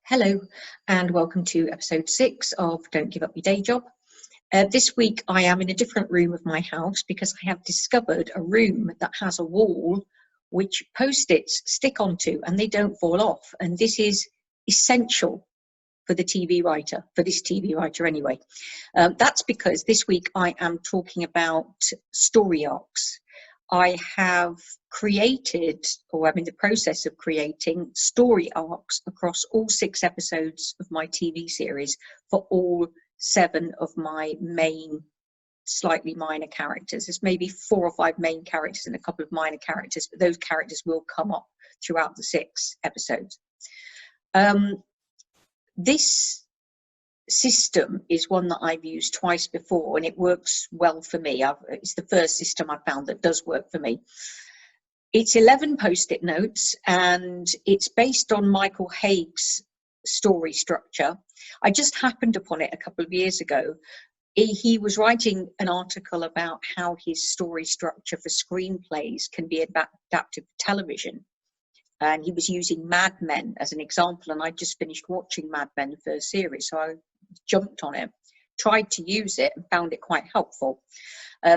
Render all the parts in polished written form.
Hello and welcome to episode 6 of Don't Give Up Your Day Job. This week I am in a different room of my house because I have discovered a room that has a wall which post-its stick onto and they don't fall off, and this is essential for the TV writer, for this TV writer anyway. That's because this week I am talking about story arcs. I have created, or I'm in the process of creating, story arcs across all 6 episodes of my TV series for all 7 of my main, slightly minor characters. There's maybe 4 or 5 main characters and a couple of minor characters, but those characters will come up throughout the 6 episodes. This system is one that I've used twice before and it works well for me. It's the first system I found that does work for me. It's 11 post-it notes and it's based on Michael Haig's story structure. I just happened upon it a couple of years ago. He was writing an article about how his story structure for screenplays can be adapted for television. And he was using Mad Men as an example, and I just finished watching Mad Men, the first series, so I jumped on it, tried to use it and found it quite helpful.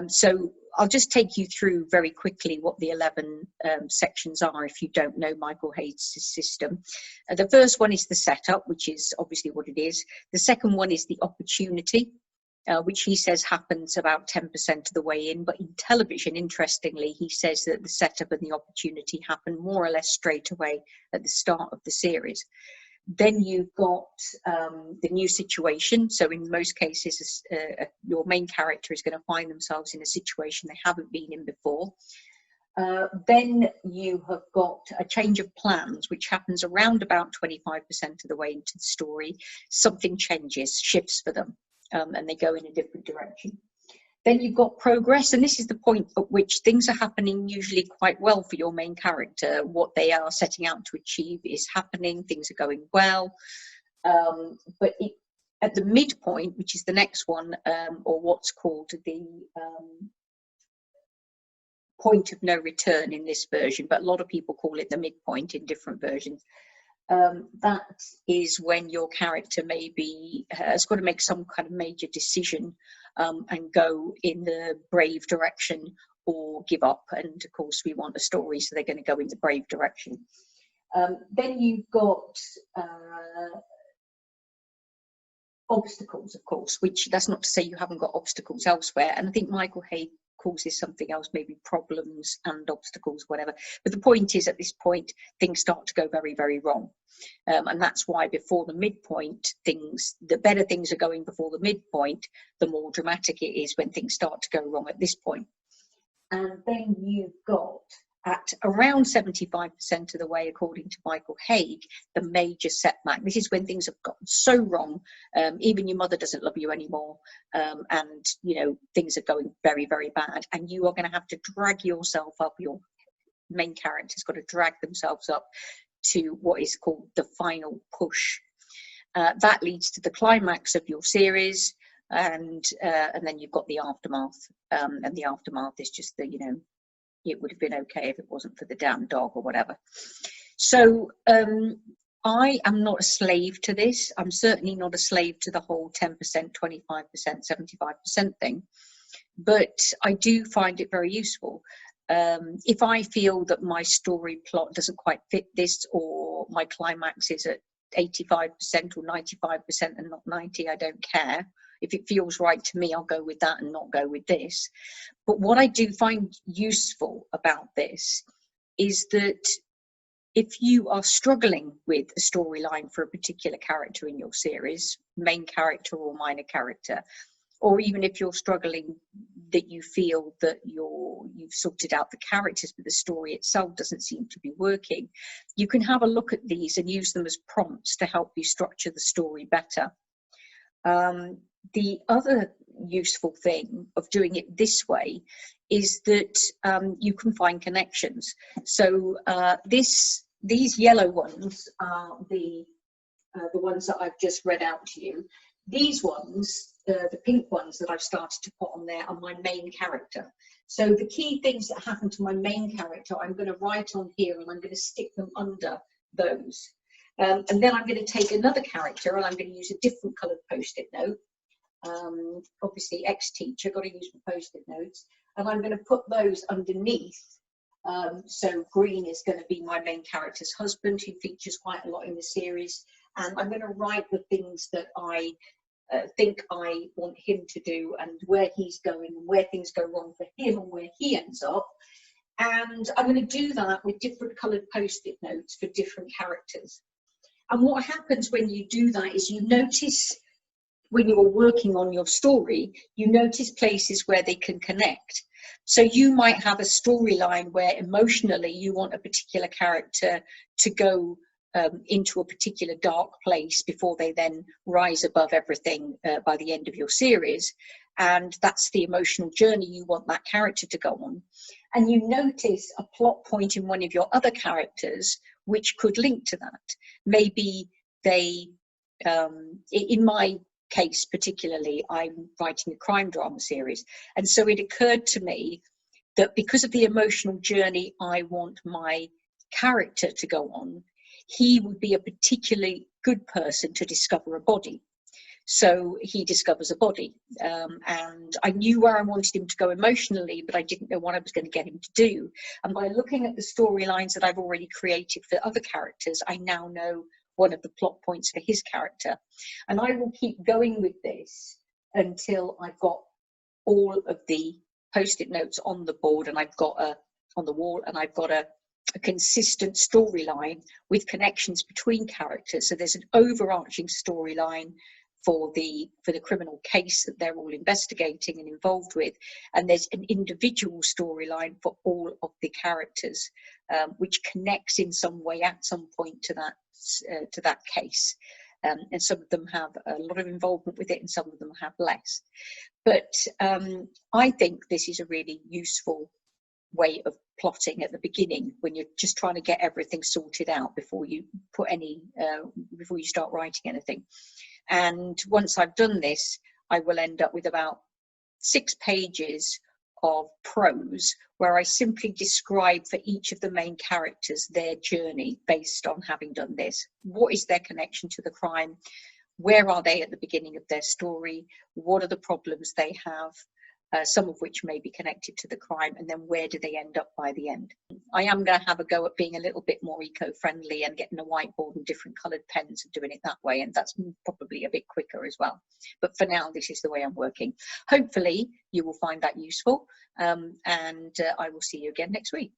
So I'll just take you through very quickly what the 11 sections are if you don't know Michael Haig's system. The first one is the setup, which is obviously what it is. The second one is the opportunity, which he says happens about 10% of the way in, but in television, interestingly, he says that the setup and the opportunity happen more or less straight away at the start of the series. Then you've got the new situation. So in most cases, your main character is going to find themselves in a situation they haven't been in before. Then you have got a change of plans, which happens around about 25% of the way into the story. Something changes, shifts for them, and they go in a different direction. Then you've got progress, and this is the point at which things are happening usually quite well for your main character. What they are setting out to achieve is happening, things are going well. But at the midpoint, which is the next one, or what's called the point of no return in this version, but a lot of people call it the midpoint in different versions. That is when your character maybe has got to make some kind of major decision and go in the brave direction or give up. And of course, we want a story, so they're going to go in the brave direction. Then you've got obstacles, of course, which that's not to say you haven't got obstacles elsewhere. And I think Michael Haig calls this something else, maybe problems and obstacles, whatever. But the point is, at this point, things start to go very, very wrong. And that's why before the midpoint, the better things are going before the midpoint, the more dramatic it is when things start to go wrong at this point. And then you've got, at around 75% of the way, according to Michael Haig, the major setback. This is when things have gotten so wrong, even your mother doesn't love you anymore, and things are going very, very bad, and you are going to have to drag yourself up. Your main character's got to drag themselves up to what is called the final push. That leads to the climax of your series, and then you've got the aftermath, and the aftermath is just the it would have been okay if it wasn't for the damn dog or whatever. So I am not a slave to this. I'm certainly not a slave to the whole 10%, 25%, 75% thing, but I do find it very useful. If I feel that my story plot doesn't quite fit this, or my climax is at 85% or 95% and not 90, I don't care. If it feels right to me, I'll go with that and not go with this. But what I do find useful about this is that if you are struggling with a storyline for a particular character in your series, main character or minor character, or even if you're struggling that you feel that you've sorted out the characters but the story itself doesn't seem to be working, you can have a look at these and use them as prompts to help you structure the story better. The other useful thing of doing it this way is that you can find connections. So these yellow ones are the ones that I've just read out to you. These ones, the pink ones that I've started to put on there, are my main character. So the key things that happen to my main character, I'm going to write on here and I'm going to stick them under those. And then I'm going to take another character and I'm going to use a different coloured post-it note. Obviously, ex-teacher, got to use my post-it notes. And I'm going to put those underneath. So green is going to be my main character's husband, who features quite a lot in the series. And I'm going to write the things that I think I want him to do and where he's going and where things go wrong for him and where he ends up. And I'm going to do that with different coloured post-it notes for different characters. And what happens when you do that is you notice, when you're working on your story, you notice places where they can connect. So you might have a storyline where emotionally you want a particular character to go into a particular dark place before they then rise above everything by the end of your series. And that's the emotional journey you want that character to go on. And you notice a plot point in one of your other characters which could link to that. Maybe they, in my case particularly, I'm writing a crime drama series. And so it occurred to me that because of the emotional journey I want my character to go on, he would be a particularly good person to discover a body. So he discovers a body, and I knew where I wanted him to go emotionally, but I didn't know what I was going to get him to do. And by looking at the storylines that I've already created for other characters, I now know one of the plot points for his character. And I will keep going with this until I've got all of the post-it notes on the board and I've got on the wall, and I've got a consistent storyline with connections between characters. So there's an overarching storyline for the criminal case that they're all investigating and involved with, and there's an individual storyline for all of the characters, which connects in some way at some point to that case. And some of them have a lot of involvement with it and some of them have less. But I think this is a really useful way of plotting at the beginning, when you're just trying to get everything sorted out before you put before you start writing anything. And once I've done this, I will end up with about 6 pages of prose where I simply describe for each of the main characters their journey based on having done this. What is their connection to the crime? Where are they at the beginning of their story? What are the problems they have? Some of which may be connected to the crime, and then where do they end up by the end? I am going to have a go at being a little bit more eco-friendly and getting a whiteboard and different coloured pens and doing it that way, and that's probably a bit quicker as well. But for now, this is the way I'm working. Hopefully, you will find that useful, and I will see you again next week.